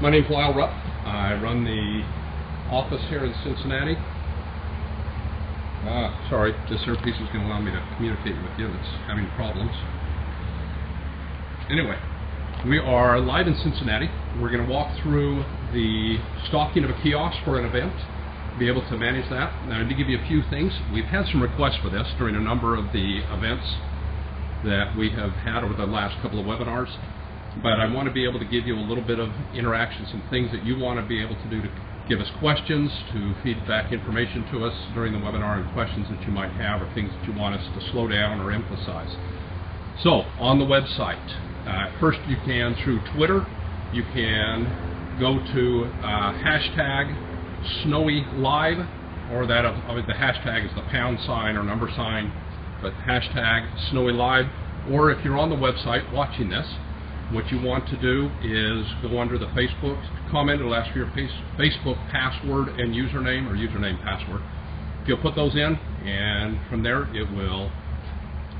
My name's Lyle. I run the office here in Cincinnati. Sorry, this earpiece is going to allow me to communicate with you. It's having problems. Anyway, we are live in Cincinnati. We're going to walk through the stocking of a kiosk for an event, be able to manage that. Now, to give you a few things, we've had some requests for this during a number of the events that we have had over the last couple of webinars, but I want to be able to give you a little bit of interactions and things that you want to be able to do to give us questions, to feed back information to us during the webinar, and questions that you might have or things that you want us to slow down or emphasize. So, on the website, first you can through Twitter, you can go to hashtag Snowie Live, or that the hashtag is the # or number sign, but hashtag Snowie Live. Or if you're on the website watching this, what you want to do is go under the Facebook comment. It'll ask for your Facebook password and username, or username password. You'll put those in, and from there it will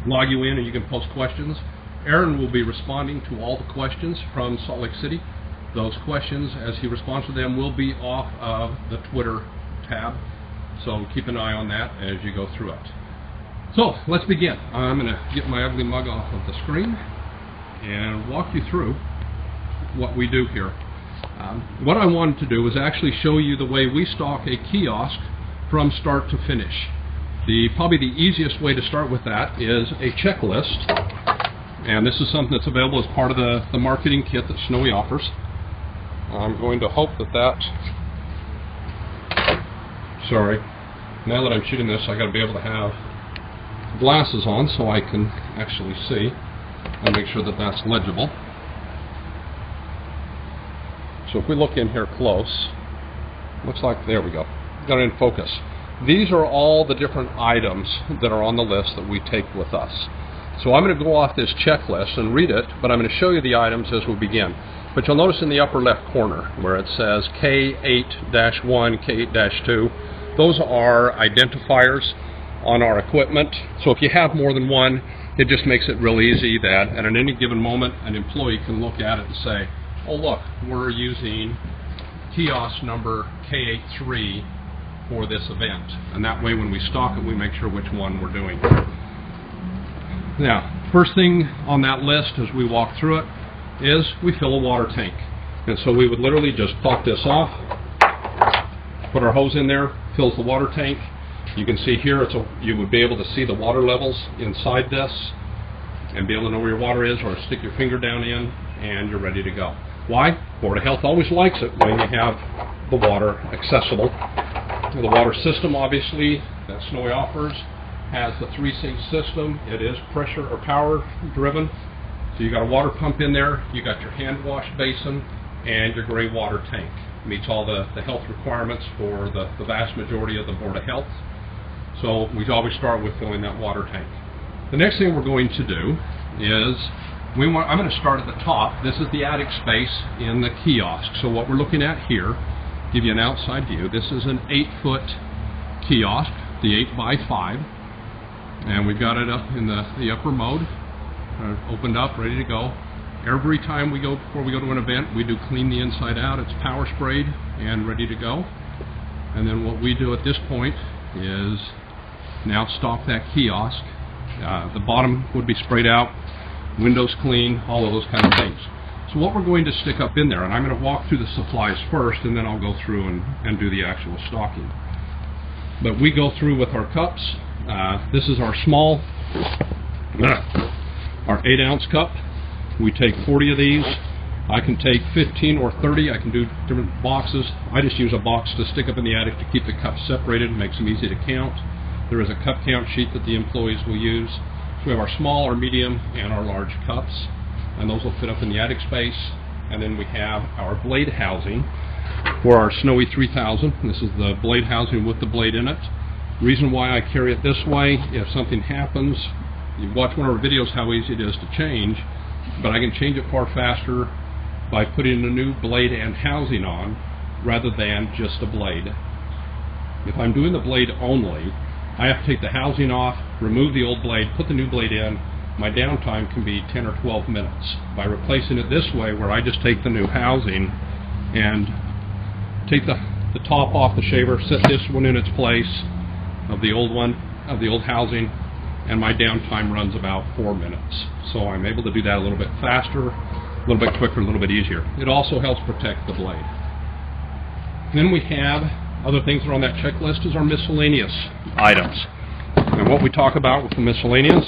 log you in and you can post questions. Aaron will be responding to all the questions from Salt Lake City. Those questions, as he responds to them, will be off of the Twitter tab, so keep an eye on that as you go through it. So let's begin. I'm going to get my ugly mug off of the screen and walk you through what we do here. What I wanted to do was actually show you the way we stock a kiosk from start to finish. Probably the easiest way to start with that is a checklist, and this is something that's available as part of the marketing kit that Snowie offers. I'm going to hope sorry, now that I'm shooting this, I got to be able to have glasses on so I can actually see and make sure that that's legible. So if we look in here close, looks like, there we go, got it in focus. These are all the different items that are on the list that we take with us. So I'm going to go off this checklist and read it, but I'm going to show you the items as we begin. But you'll notice in the upper left corner where it says K8-1, K8-2, those are identifiers on our equipment. So if you have more than one, it just makes it real easy that at any given moment an employee can look at it and say, oh look, we're using kiosk number K83 for this event. And that way when we stock it, we make sure which one we're doing. Now, first thing on that list as we walk through it is we fill a water tank. And so we would literally just pop this off, put our hose in there, fills the water tank. You can see here, you would be able to see the water levels inside this and be able to know where your water is, or stick your finger down in and you're ready to go. Why? Board of Health always likes it when you have the water accessible. The water system, obviously, that Snowie offers has the 3-sink system. It is pressure or power driven. So you got a water pump in there, you got your hand wash basin, and your gray water tank. Meets all the health requirements for the vast majority of the Board of Health. So we always start with filling that water tank. The next thing we're going to do is, I'm going to start at the top. This is the attic space in the kiosk. So what we're looking at here, give you an outside view, this is an 8-foot kiosk, the 8x5. And we've got it up in the upper mode, opened up, ready to go. Every time before we go to an event, we do clean the inside out. It's power sprayed and ready to go. And then what we do at this point is now stock that kiosk. The bottom would be sprayed out, windows clean, all of those kind of things. So what we're going to stick up in there, and I'm going to walk through the supplies first, and then I'll go through and do the actual stocking. But we go through with our cups. This is our small, our 8-ounce cup. We take 40 of these. I can take 15 or 30. I can do different boxes. I just use a box to stick up in the attic to keep the cups separated, makes them easy to count. There is a cup count sheet that the employees will use. So we have our small, our medium, and our large cups, and those will fit up in the attic space. And then we have our blade housing for our Snowie 3000. This is the blade housing with the blade in it. Reason why I carry it this way, if something happens, you watch one of our videos how easy it is to change, but I can change it far faster by putting a new blade and housing on rather than just a blade. If I'm doing the blade only, I have to take the housing off, remove the old blade, put the new blade in. My downtime can be 10 or 12 minutes. By replacing it this way, where I just take the new housing and take the top off the shaver, set this one in its place of the old one, of the old housing, and my downtime runs about 4 minutes. So I'm able to do that a little bit faster, a little bit quicker, a little bit easier. It also helps protect the blade. Then we have other things that are on that checklist is our miscellaneous items. And what we talk about with the miscellaneous,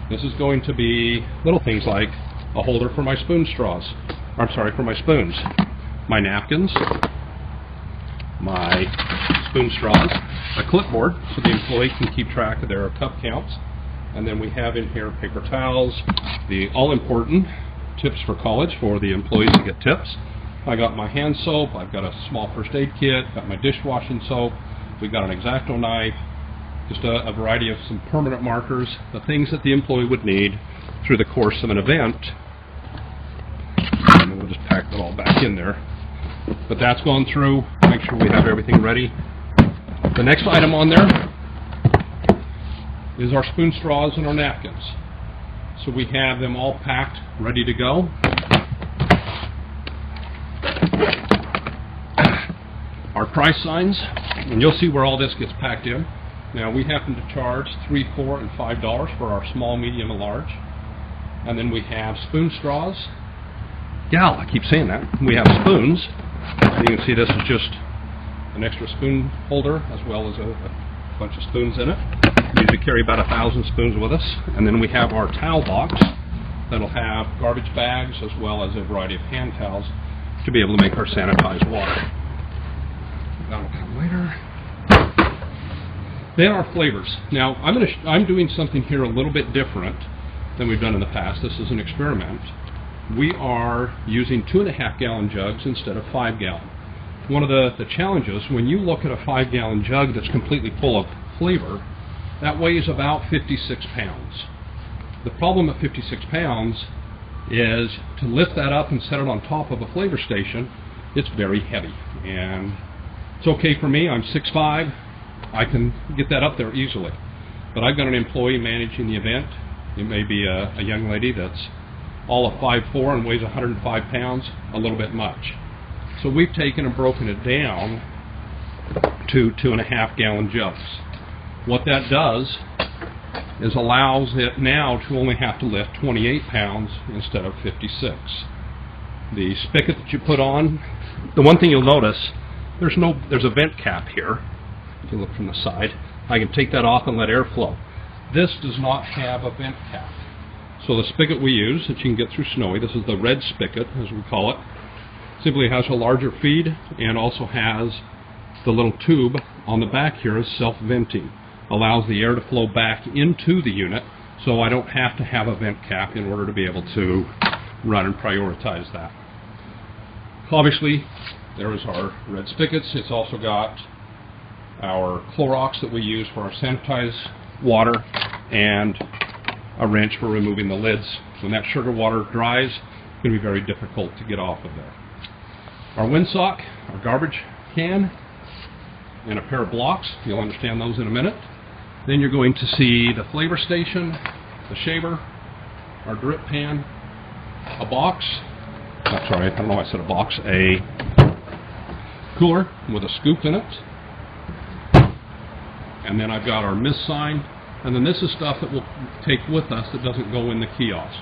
this is going to be little things like a holder for my spoon straws. I'm sorry, for my spoons. My napkins, my spoon straws, a clipboard so the employee can keep track of their cup counts, and then we have in here paper towels, the all-important tips for college for the employees to get tips. I got my hand soap, I've got a small first aid kit, got my dishwashing soap, we've got an X-Acto knife, just a variety of some permanent markers, the things that the employee would need through the course of an event. And then we'll just pack that all back in there. But that's gone through, make sure we have everything ready. The next item on there is our spoon straws and our napkins. So we have them all packed, ready to go. Our price signs, and you'll see where all this gets packed in. Now we happen to charge $3, $4, and $5 for our small, medium, and large. And then we have spoon straws. Yeah, I keep saying that. We have spoons. You can see this is just an extra spoon holder as well as a bunch of spoons in it. We usually carry about 1,000 spoons with us. And then we have our towel box that'll have garbage bags as well as a variety of hand towels to be able to make our sanitized water. That'll come later. Then our flavors. Now I'm doing something here a little bit different than we've done in the past. This is an experiment. We are using 2.5 gallon jugs instead of 5 gallon. One of the challenges when you look at a 5 gallon jug that's completely full of flavor, that weighs about 56 pounds. The problem at 56 pounds is to lift that up and set it on top of a flavor station, it's very heavy. And it's okay for me, I'm 6'5", I can get that up there easily. But I've got an employee managing the event. It may be a young lady that's all of 5'4" and weighs 105 pounds, a little bit much. So we've taken and broken it down to 2.5 gallon jugs. What that does is allows it now to only have to lift 28 pounds instead of 56. The spigot that you put on, the one thing you'll notice, there's a vent cap here. If you look from the side, I can take that off and let air flow. This does not have a vent cap. So the spigot we use, that you can get through Snowie, this is the red spigot, as we call it, simply has a larger feed and also has the little tube on the back here is self-venting. Allows the air to flow back into the unit, so I don't have to have a vent cap in order to be able to run and prioritize that. Obviously, there is our red spigots. It's also got our Clorox that we use for our sanitized water and a wrench for removing the lids. When that sugar water dries, it's going to be very difficult to get off of there. Our windsock, our garbage can, and a pair of blocks. You'll understand those in a minute. Then you're going to see the flavor station, the shaver, our drip pan, a box. I'm sorry, I don't know why I said a box. A cooler with a scoop in it. And then I've got our miss sign. And then this is stuff that we'll take with us that doesn't go in the kiosk.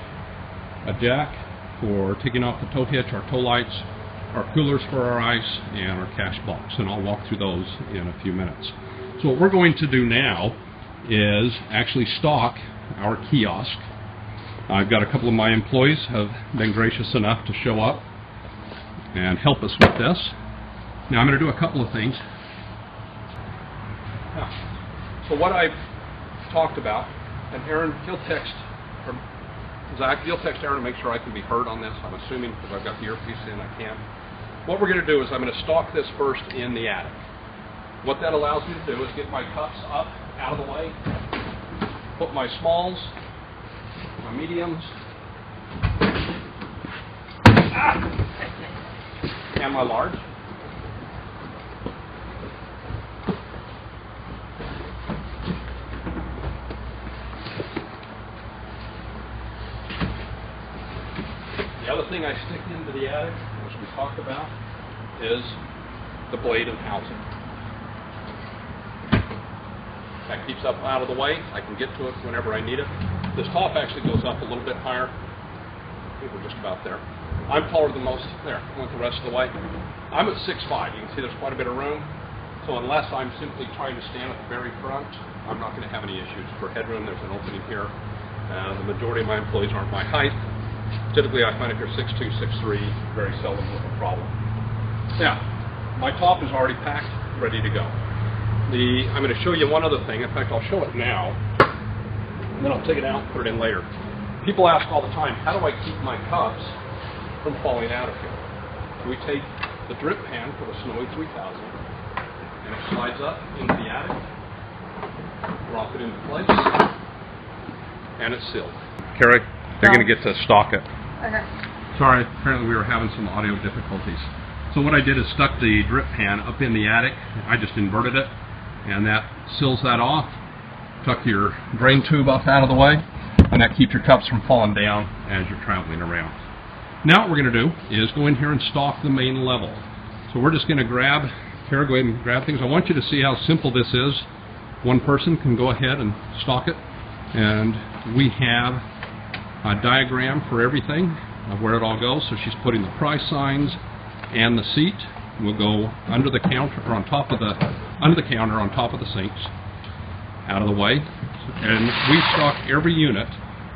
A jack for taking off the tow hitch, our tow lights, our coolers for our ice, and our cash box. And I'll walk through those in a few minutes. So what we're going to do now is actually stock our kiosk. I've got a couple of my employees have been gracious enough to show up and help us with this. Now I'm going to do a couple of things. So what I've talked about, and Aaron, he'll text, or Zach, you'll text Aaron to make sure I can be heard on this, I'm assuming, because I've got the earpiece in, I can. What we're going to do is I'm going to stock this first in the attic. What that allows me to do is get my cups up, out of the way, put my smalls, my mediums, and my large. The other thing I stick into the attic, which we talked about, is the blade and housing. That keeps up out of the way. I can get to it whenever I need it. This top actually goes up a little bit higher. I think we're just about there. I'm taller than most. There, went the rest of the way. I'm at 6'5". You can see there's quite a bit of room. So unless I'm simply trying to stand at the very front, I'm not going to have any issues. For headroom, there's an opening here. The majority of my employees aren't my height. Typically, I find if you're 6'2", 6'3", very seldom with a problem. Now, my top is already packed, ready to go. I'm going to show you one other thing. In fact, I'll show it now, and then I'll take it out and put it in later. People ask all the time, how do I keep my cups from falling out of here? We take the drip pan for the Snowie 3000, and it slides up into the attic, drop it into place, and it's sealed. Carrie, they're going to get to stock it. Okay. Sorry, apparently we were having some audio difficulties. So what I did is stuck the drip pan up in the attic. I just inverted it, and that seals that off. Tuck your drain tube up out of the way, and that keeps your cups from falling down as you're traveling around. Now what we're going to do is go in here and stock the main level. So we're just going to grab, Kara, go ahead and grab things. I want you to see how simple this is. One person can go ahead and stock it, and we have a diagram for everything of where it all goes. So she's putting the price signs, and the seat will go under the counter, or on top of the counter, on top of the sinks, out of the way. And we stock every unit.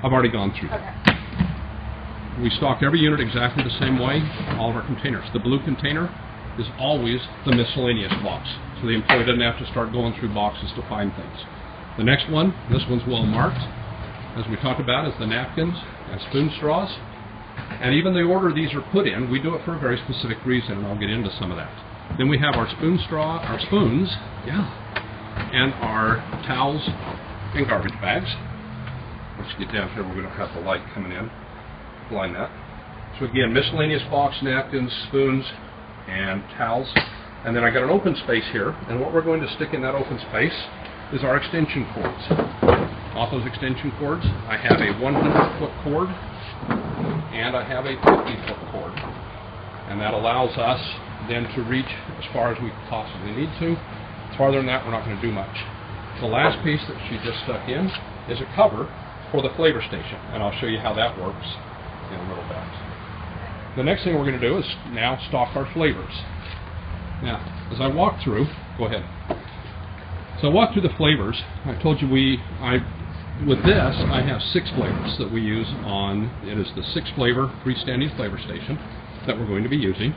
I've already gone through that. Okay. We stock every unit exactly the same way, all of our containers. The blue container is always the miscellaneous box, so the employee doesn't have to start going through boxes to find things. The next one, this one's well marked, as we talked about, is the napkins and spoon straws. And even the order these are put in, we do it for a very specific reason, and I'll get into some of that. Then we have our spoons, and our towels and garbage bags. Let's get down here where we don't have the light coming in. Blind that. So again, miscellaneous box, napkins, spoons, and towels. And then I got an open space here, and what we're going to stick in that open space is our extension cords. Off those extension cords, I have a 100-foot cord, and I have a 50-foot cord. And that allows us then to reach as far as we possibly need to. Farther than that, we're not going to do much. The last piece that she just stuck in is a cover for the flavor station, and I'll show you how that works in a little bit. The next thing we're going to do is now stock our flavors. Now, as I walk through, go ahead. So I walk through the flavors. I told you with this, I have 6 flavors that we use on, it is the 6-flavor freestanding flavor station that we're going to be using.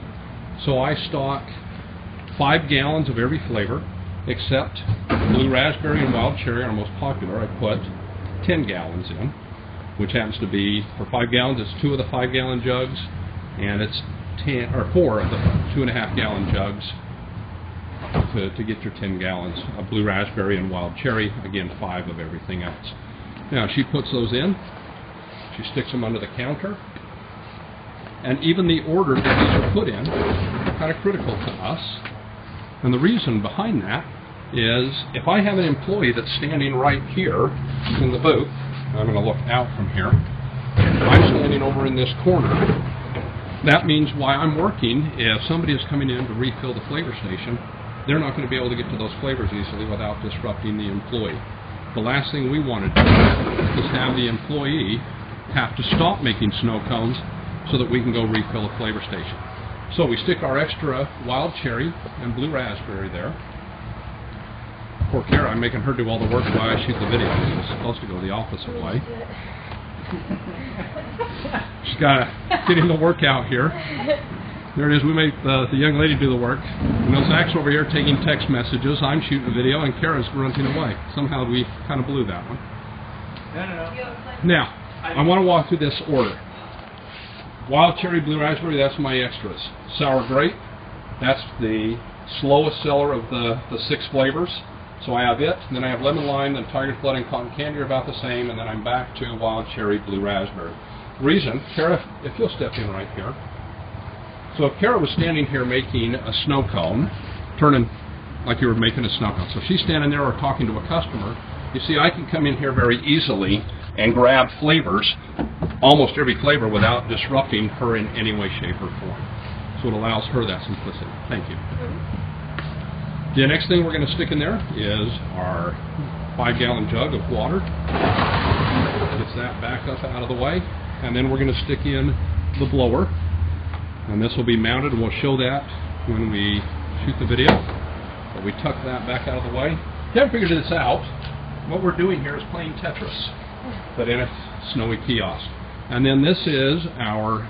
So I stock 5 gallons of every flavor, except blue raspberry and wild cherry are most popular. I put 10 gallons in, which happens to be, for 5 gallons, it's 2 of the 5-gallon jugs, and it's 4 of the 2.5-gallon jugs to get your 10 gallons of blue raspberry and wild cherry. Again, 5 of everything else. Now, she puts those in. She sticks them under the counter. And even the order that these are put in are kind of critical to us. And the reason behind that is if I have an employee that's standing right here in the booth, I'm going to look out from here, I'm standing over in this corner. That means while I'm working, if somebody is coming in to refill the flavor station, they're not going to be able to get to those flavors easily without disrupting the employee. The last thing we want to do is have the employee have to stop making snow cones so that we can go refill a flavor station. So we stick our extra wild cherry and blue raspberry there. Poor Kara, I'm making her do all the work while I shoot the video. It's supposed to go the opposite way. She's got to get in the workout here. There it is. We make the young lady do the work. You know, Zach's over here taking text messages. I'm shooting a video, and Kara's running away. Somehow we kind of blew that one. No. Now, I want to walk through this order. Wild cherry, blue raspberry, that's my extras. Sour grape, that's the slowest seller of the 6 flavors. So I have it, and then I have lemon lime, and tiger's blood and cotton candy are about the same, and then I'm back to wild cherry, blue raspberry. Reason, Kara, if you'll step in right here. So if Kara was standing here making a snow cone, turning like you were making a snow cone. So she's standing there or talking to a customer. You see, I can come in here very easily and grab flavors, almost every flavor, without disrupting her in any way, shape, or form. so it allows her that simplicity. Thank you. The next thing we're going to stick in there is our 5-gallon jug of water. Gets that back up out of the way, and then we're going to stick in the blower, and this will be mounted, and we'll show that when we shoot the video. But we tuck that back out of the way. If you haven't figured this out, what we're doing here is playing Tetris, but in a Snowy kiosk. And then this is our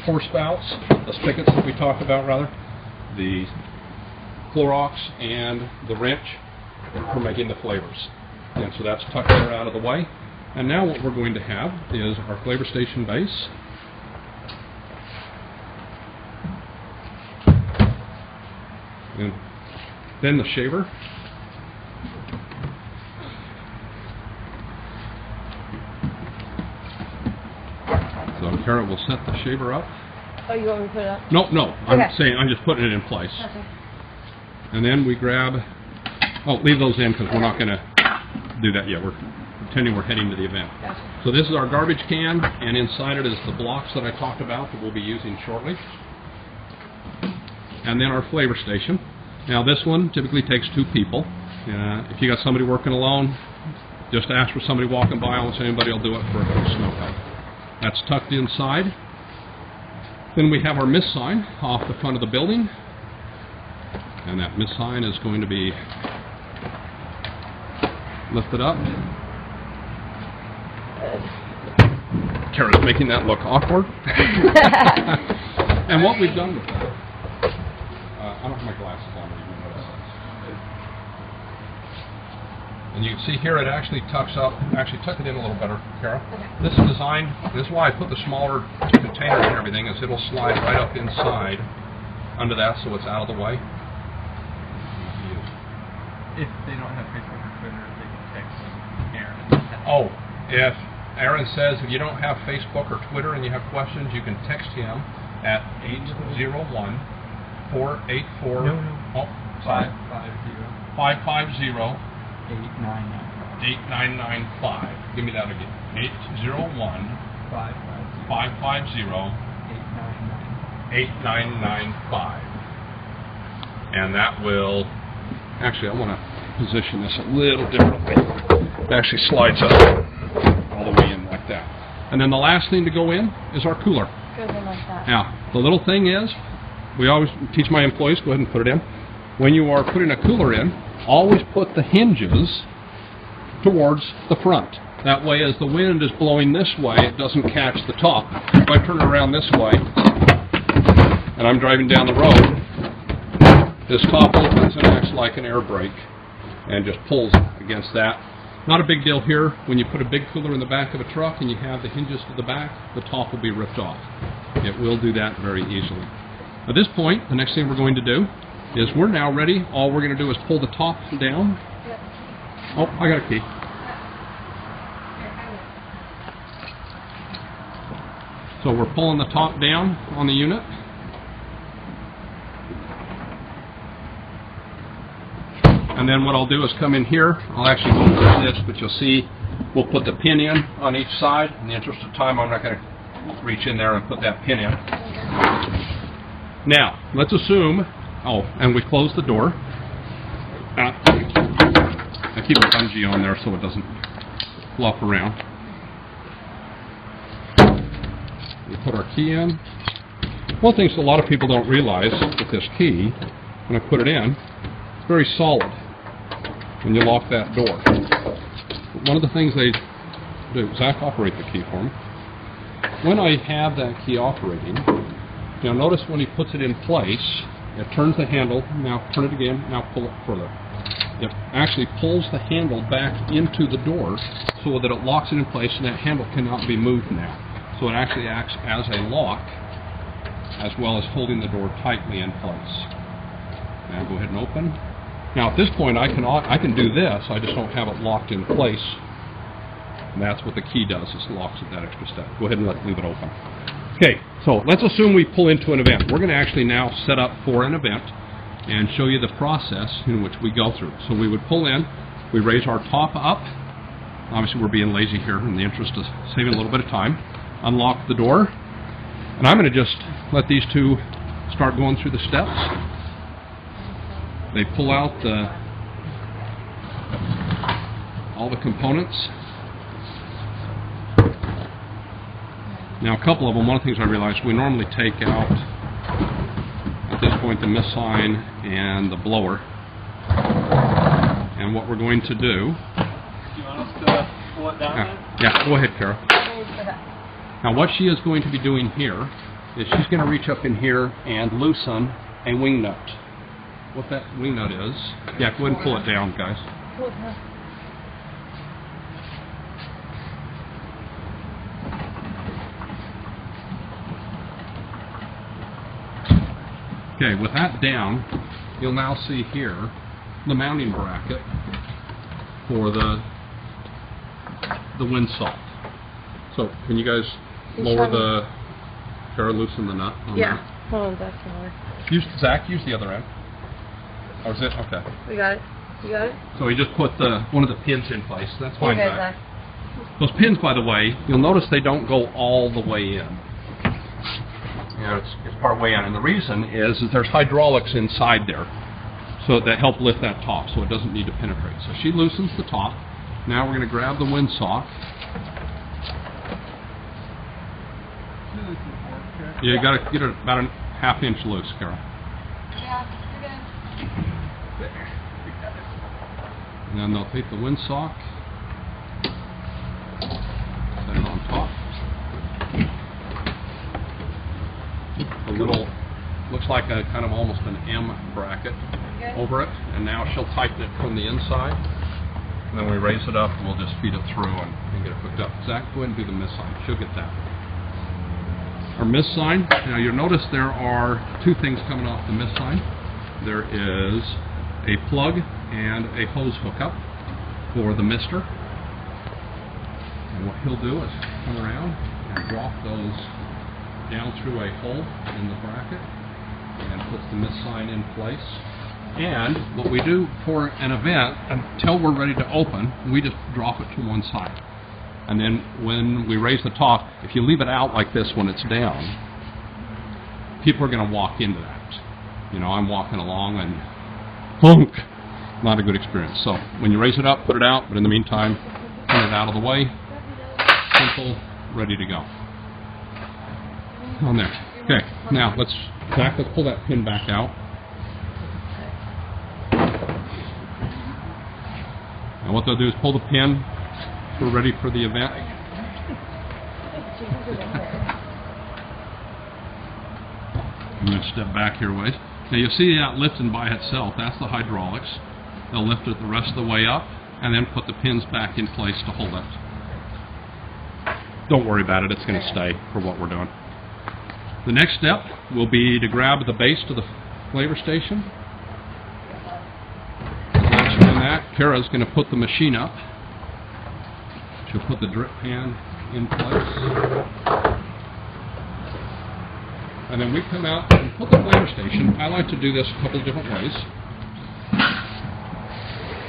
pour spouts, the spigots that we talked about, the Clorox and the wrench for making the flavors. And so that's tucked there out of the way. And now what we're going to have is our flavor station base. And then the shaver. So Kara will set the shaver up. Oh, you want me to put it up? No, Okay. I'm just putting it in place. Okay. And then we grab, leave those in because we're not going to do that yet. We're pretending we're heading to the event. Gotcha. So this is our garbage can, and inside it is the blocks that I talked about that we'll be using shortly. And then our flavor station. Now this one typically takes 2 people. If you got somebody working alone, just ask for somebody walking by, almost anybody will do it for a snow help. That's tucked inside. Then we have our miss sign off the front of the building. And that miss sign is going to be lifted up. Kara's making that look awkward. And what we've done with that, I don't have my glasses on, but you can notice that. And you can see here it actually tucks up, tuck it in a little better, Kara. Okay. This is designed, this is why I put the smaller containers and everything, is it'll slide right up inside under that so it's out of the way. If they don't have Facebook or Twitter, they can text Aaron. Oh, if Aaron says if you don't have Facebook or Twitter and you have questions, you can text him at 801-484. No. Oh, sorry. 550 8995. Give me that again. 801-550 8995. And that will. Actually, I want to position this a little differently. It actually slides up all the way in like that. And then the last thing to go in is our cooler. Goes in like that. Now, the little thing is, we always teach my employees, go ahead and put it in. When you are putting a cooler in, always put the hinges towards the front. That way, as the wind is blowing this way, it doesn't catch the top. If I turn it around this way, and I'm driving down the road, this top opens and acts like an air brake and just pulls against that. Not a big deal here. When you put a big cooler in the back of a truck and you have the hinges to the back, the top will be ripped off. It will do that very easily. At this point, the next thing we're going to do is we're now ready. All we're going to do is pull the top down. Yep. Oh, I got a key. So we're pulling the top down on the unit. And then what I'll do is come in here. I'll actually go through this, but you'll see we'll put the pin in on each side. In the interest of time, I'm not going to reach in there and put that pin in. Now, let's assume, and we close the door. I keep a bungee on there so it doesn't fluff around. We put our key in. One thing that a lot of people don't realize with this key, when I put it in, it's very solid when you lock that door. One of the things they do, Zach, operate the key for me. When I have that key operating, now notice when he puts it in place, it turns the handle, now turn it again, now pull it further. It actually pulls the handle back into the door so that it locks it in place and that handle cannot be moved now. So it actually acts as a lock as well as holding the door tightly in place. Now go ahead and open. Now at this point I can do this, I just don't have it locked in place. And that's what the key does, is locks it that extra step. Go ahead and leave it open. Okay, so let's assume we pull into an event. We're going to actually now set up for an event and show you the process in which we go through. So we would pull in, we raise our top up. Obviously we're being lazy here in the interest of saving a little bit of time. Unlock the door. And I'm going to just let these two start going through the steps. They pull out all the components. Now, a couple of them, one of the things I realized, we normally take out, at this point, the mist sign and the blower. And what we're going to do... Do you want us to pull it down? Yeah, go ahead, Carol. Now, what she is going to be doing here is she's going to reach up in here and loosen a wing nut. What that wing nut is... Yeah, go ahead and pull it down, guys. Okay, with that down, you'll now see here the mounting bracket for the windsock. So, can you guys lower the... Kara, loosen the nut on Yeah. there? Hold on, that's more. Zach, use the other end. Or is it? Okay. We got it. You got it? So we just put one of the pins in place. That's fine, Okay, Zach. Zach. Those pins, by the way, you'll notice they don't go all the way in. Yeah, it's part way in. And the reason is that there's hydraulics inside there so that help lift that top so it doesn't need to penetrate. So she loosens the top. Now we're going to grab the windsock. Yeah, you got to get it about a ½ inch loose, Carol. Yeah, you're good. There. We got it. And then they'll take the windsock, set it on top. A little, looks like a kind of almost an M bracket over it, and now she'll tighten it from the inside. And then we raise it up, and we'll just feed it through and get it hooked up. Zach, go ahead and do the mist sign. She'll get that. Our mist sign, now you'll notice there are two things coming off the mist sign. There is a plug and a hose hookup for the mister. And what he'll do is come around and drop those down through a hole in the bracket and puts the mist sign in place. And what we do for an event, until we're ready to open, we just drop it to one side. And then when we raise the top, if you leave it out like this when it's down, people are going to walk into that. You know, I'm walking along and plunk. Not a good experience. So when you raise it up, put it out, but in the meantime, turn it out of the way. Simple, ready to go. On there. Okay, now let's pull that pin back out. And what they'll do is pull the pin. We're ready for the event. I'm going to step back here a ways. Now you see that lifting by itself. That's the hydraulics. They'll lift it the rest of the way up and then put the pins back in place to hold it. Don't worry about it. It's going to stay for what we're doing. The next step will be to grab the base to the flavor station. Once you're doing that, Kara's going to put the machine up. She'll put the drip pan in place. And then we come out and put the flavor station. I like to do this a couple of different ways.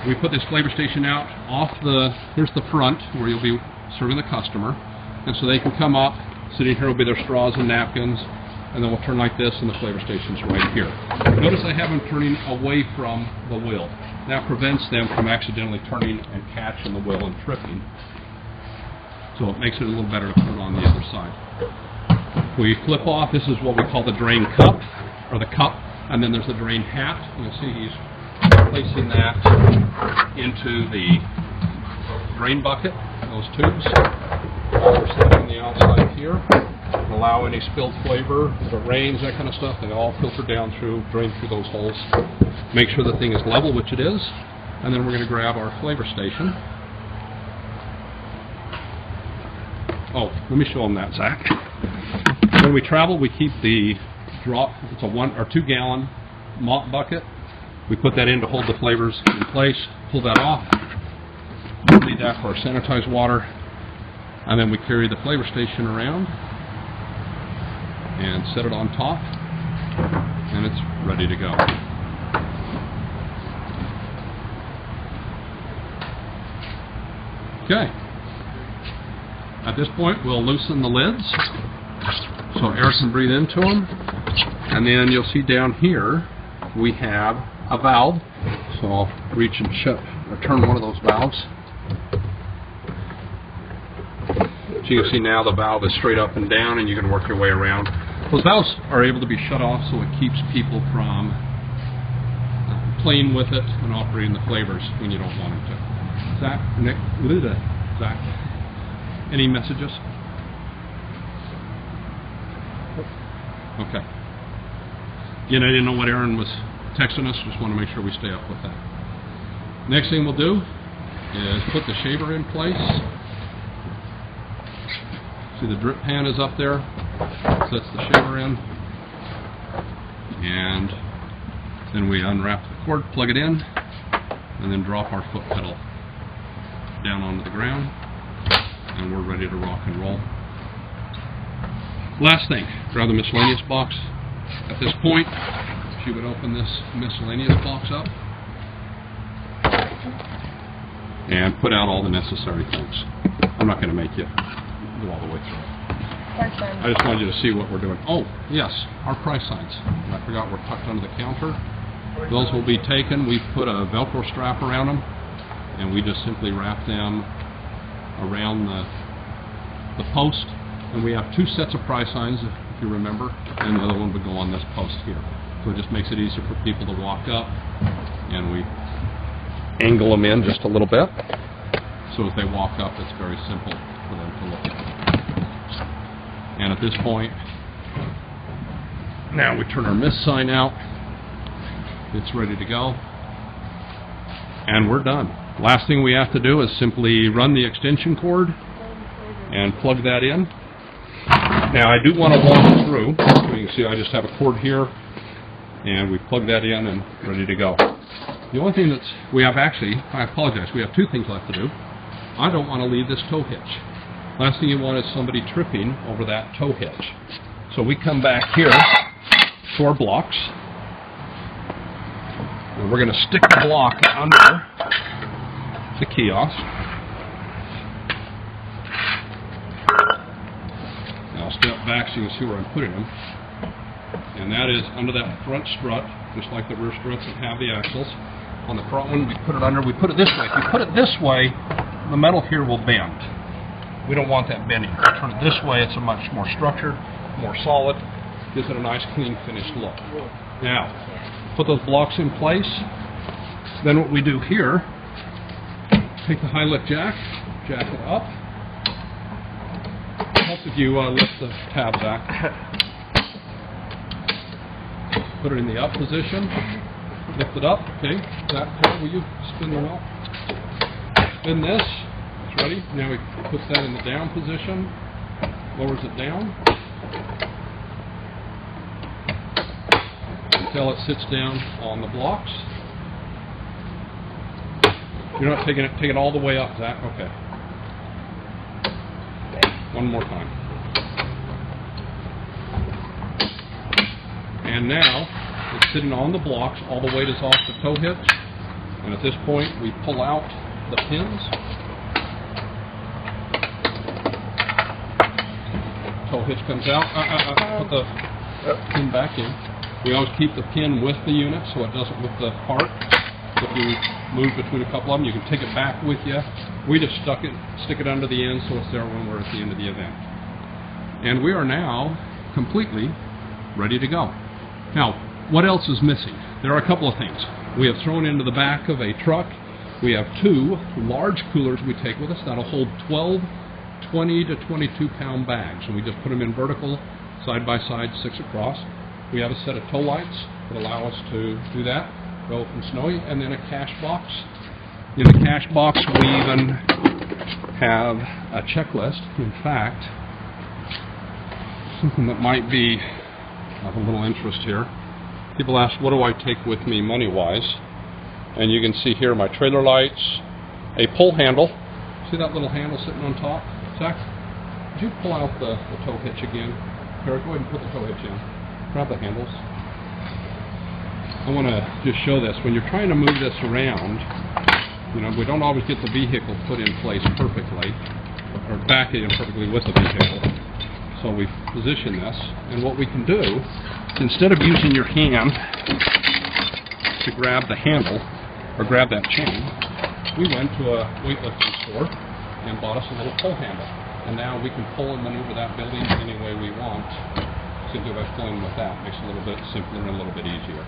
We put this flavor station out off here's the front where you'll be serving the customer. And so they can come up, sitting here will be their straws and napkins, and then we'll turn like this and the flavor station's right here. Notice I have them turning away from the wheel. That prevents them from accidentally turning and catching the wheel and tripping. So it makes it a little better to put it on the other side. We flip off, this is what we call the drain cup, or the cup, and then there's the drain hat. You'll see he's placing that into the drain bucket, those tubes. We're setting the outside here. Allow any spilled flavor, if it rains, that kind of stuff, they all filter down through, drain through those holes. Make sure the thing is level, which it is, and then we're going to grab our flavor station. Oh, let me show them that, Zach. When we travel, we keep the drop, it's a 1 or 2 gallon mop bucket. We put that in to hold the flavors in place, pull that off, leave that for our sanitized water, and then we carry the flavor station around and set it on top, and it's ready to go. Okay. At this point, we'll loosen the lids so air can breathe into them. And then you'll see down here we have a valve. So I'll reach and shut or turn one of those valves. So you can see now the valve is straight up and down, and you can work your way around. Those valves are able to be shut off, so it keeps people from playing with it and operating the flavors when you don't want them to. Zach, Nick, Zach, any messages? Okay. Again, I didn't know what Aaron was texting us. Just want to make sure we stay up with that. Next thing we'll do is put the shaver in place. See the drip pan is up there. Sets the shaver in. And then we unwrap the cord, plug it in, and then drop our foot pedal down onto the ground, and we're ready to rock and roll. Last thing, grab the miscellaneous box. At this point, she would open this miscellaneous box up and put out all the necessary things. I'm not going to make you go all the way through. I just wanted you to see what we're doing. Oh, yes, our price signs. I forgot we're tucked under the counter. Those will be taken. We've put a Velcro strap around them, and we just simply wrap them around the post. And we have two sets of price signs, if you remember, and the other one would go on this post here. So it just makes it easier for people to walk up, and we angle them in just a little bit. So as they walk up, it's very simple for them to look at. And at this point, now we turn our miss sign out. It's ready to go. And we're done. Last thing we have to do is simply run the extension cord and plug that in. Now I do want to walk through. So you can see I just have a cord here, and we plug that in and ready to go. The only thing we have I apologize, we have two things left to do. I don't want to leave this tow hitch. Last thing you want is somebody tripping over that tow hitch. So we come back here to our blocks, and we're going to stick the block under the kiosk. Now I'll step back so you can see where I'm putting them. And that is under that front strut, just like the rear struts that have the axles. On the front one, we put it under. We put it this way. If you put it this way, the metal here will bend. We don't want that bending. If you turn it this way, it's a much more structured, more solid, gives it a nice, clean, finished look. Now, put those blocks in place. Then what we do here, take the high lift jack it up. Helps if you lift the tab back. Put it in the up position. Lift it up. Okay. Zach, will you spin the wheel? Spin this. It's ready. Now we put that in the down position. Lowers it down until it sits down on the blocks. You're not taking it all the way up, Zach. Okay. One more time. And now it's sitting on the blocks. All the weight is off the tow hitch. And at this point, we pull out the pins. Tow hitch comes out. Put the pin back in. We always keep the pin with the unit so it doesn't with the part. If you move between a couple of them, you can take it back with you. We just stick it under the end so it's there when we're at the end of the event. And we are now completely ready to go. Now, what else is missing? There are a couple of things. We have thrown into the back of a truck. We have two large coolers we take with us that'll hold 12 20 to 22 pound bags, and we just put them in vertical, side by side, 6 across. We have a set of tow lights that allow us to do that, go from Snowy, and then a cash box. In the cash box we even have a checklist. In fact, something that might be of a little interest here. People ask, what do I take with me money-wise? And you can see here my trailer lights, a pull handle. See that little handle sitting on top? Zach, could you pull out the tow hitch again? Here, go ahead and put the tow hitch in. Grab the handles. I want to just show this. When you're trying to move this around, you know, we don't always get the vehicle put in place perfectly, or back in perfectly with the vehicle. So we position this, and what we can do instead of using your hand to grab the handle or grab that chain, we went to a weightlifting store and bought us a little pull handle. And now we can pull and maneuver that building any way we want simply by pulling with that. Makes it a little bit simpler and a little bit easier.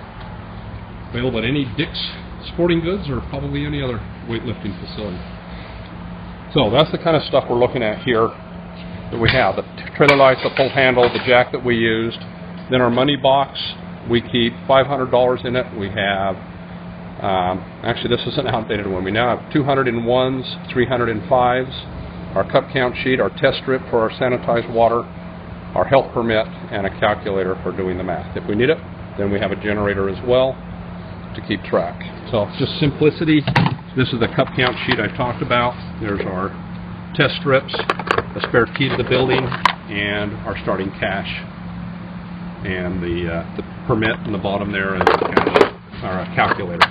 Available at any Dick's Sporting Goods or probably any other weightlifting facility. So that's the kind of stuff we're looking at here that we have. The trailer lights, the pull handle, the jack that we used. Then our money box, we keep $500 in it. We have, actually this is an outdated one. We now have 201s, 305s. Our cup count sheet, our test strip for our sanitized water, our health permit, and a calculator for doing the math. If we need it, then we have a generator as well to keep track. So just simplicity. This is the cup count sheet I talked about. There's our test strips, the spare key to the building, and our starting cash, and the permit in the bottom there, and the cash, our calculator.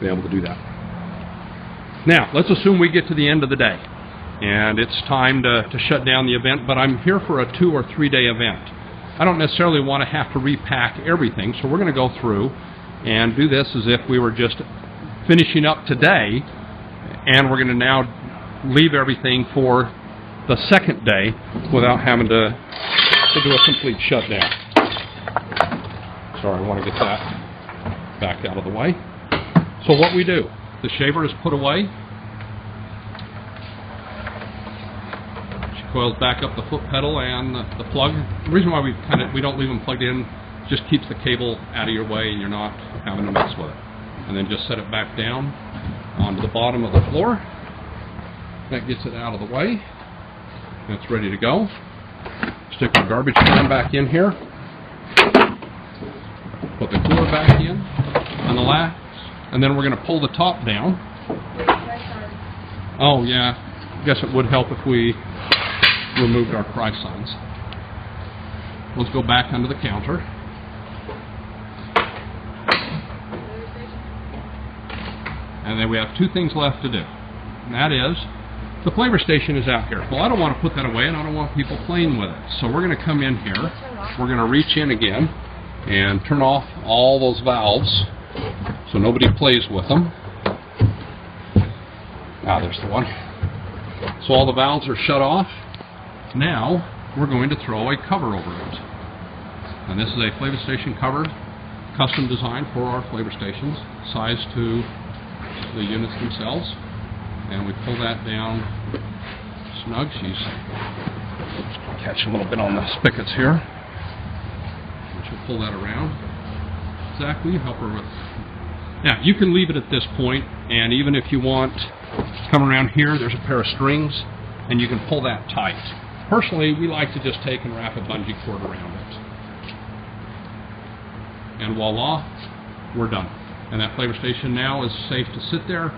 Be able to do that. Now, let's assume we get to the end of the day. And it's time to shut down the event, but I'm here for a 2 or 3 day event. I don't necessarily want to have to repack everything, so we're going to go through and do this as if we were just finishing up today, and we're going to now leave everything for the second day without having to do a complete shutdown. Sorry, I want to get that back out of the way. So what we do, the shaver is put away. Coils back up the foot pedal and the plug. The reason why we don't leave them plugged in just keeps the cable out of your way and you're not having to mess with it. And then just set it back down onto the bottom of the floor. That gets it out of the way. And it's ready to go. Stick the garbage can back in here. Put the cooler back in on the last, and then we're going to pull the top down. Oh yeah, I guess it would help if we removed our price signs. Let's go back under the counter. And then we have 2 things left to do. And that is, the flavor station is out here. Well, I don't want to put that away and I don't want people playing with it. So we're going to come in here, we're going to reach in again and turn off all those valves so nobody plays with them. Ah, there's the one. So all the valves are shut off. Now, we're going to throw a cover over it. And this is a flavor station cover, custom designed for our flavor stations, sized to the units themselves. And we pull that down snug. She's catch a little bit on the spigots here. And she'll pull that around. Zach, will you help her with? Now, you can leave it at this point, and even if you want, come around here, there's a pair of strings, and you can pull that tight. Personally, we like to just take and wrap a bungee cord around it. And voila, we're done. And that flavor station now is safe to sit there.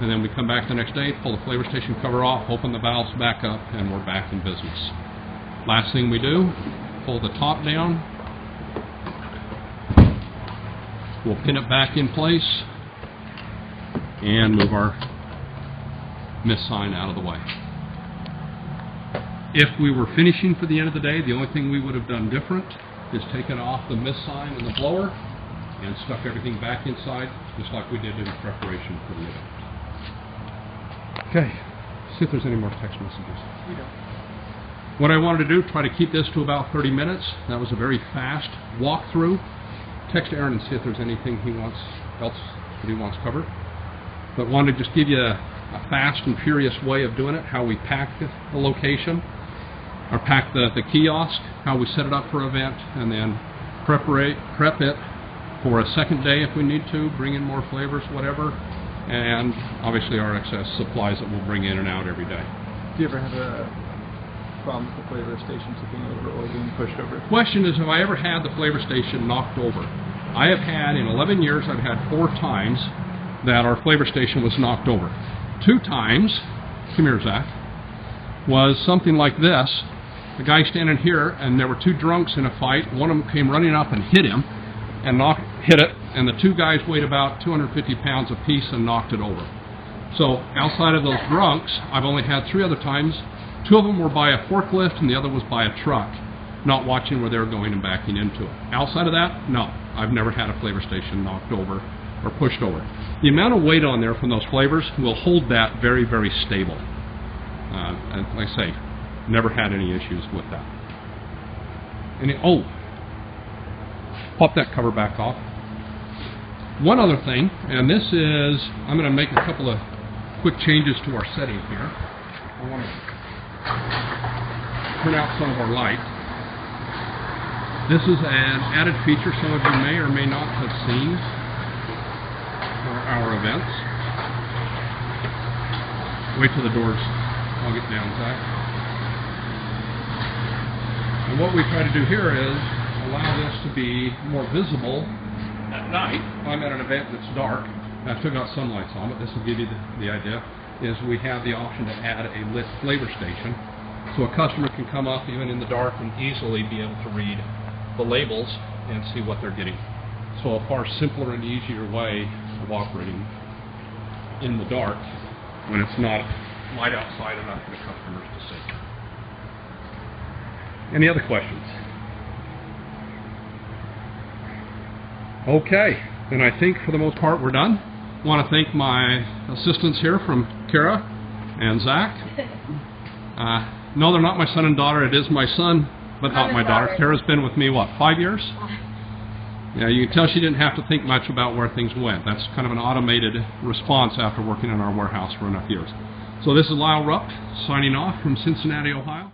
And then we come back the next day, pull the flavor station cover off, open the valves back up, and we're back in business. Last thing we do, pull the top down. We'll pin it back in place and move our miss sign out of the way. If we were finishing for the end of the day, the only thing we would have done different is taken off the miss sign and the blower and stuck everything back inside, just like we did in preparation for the event. Okay, see if there's any more text messages. What I wanted to do, try to keep this to about 30 minutes. That was a very fast walkthrough. Text Aaron and see if there's anything else that he wants covered. But wanted to just give you a fast and furious way of doing it, how we pack the location, or pack the kiosk, how we set it up for an event, and then prep it for a second day if we need to, bring in more flavors, whatever, and obviously our excess supplies that we'll bring in and out every day. Do you ever have a problem with the flavor station tipping over or being pushed over? Question is, have I ever had the flavor station knocked over? I have had, in 11 years, I've had 4 times that our flavor station was knocked over. 2 times, come here Zach, was something like this. The guy standing here, and there were 2 drunks in a fight. One of them came running up and hit him, and hit it, and the 2 guys weighed about 250 pounds apiece and knocked it over. So outside of those drunks, I've only had 3 other times. 2 of them were by a forklift, and the other was by a truck. not watching where they're going and backing into it. Outside of that, no, I've never had a flavor station knocked over or pushed over. The amount of weight on there from those flavors will hold that very, very stable. And like I say, never had any issues with that. Pop that cover back off. One other thing, and this is, I'm going to make a couple of quick changes to our setting here. I want to turn out some of our light. This is an added feature some of you may or may not have seen for our events. Wait till the doors all get down, Zach. And what we try to do here is allow this to be more visible at night. If I'm at an event that's dark, I took out some lights on, but this will give you the idea, is we have the option to add a lit flavor station. So a customer can come up even in the dark and easily be able to read the labels and see what they're getting. So a far simpler and easier way of operating in the dark when it's not light outside enough for the customers to see. Any other questions? Okay, then I think for the most part we're done. I want to thank my assistants here from Kara and Zach. No, they're not my son and daughter. It is my son, but not my daughter. Kara's been with me, what, 5 years? Yeah, you can tell she didn't have to think much about where things went. That's kind of an automated response after working in our warehouse for enough years. So this is Lyle Rupp signing off from Cincinnati, Ohio.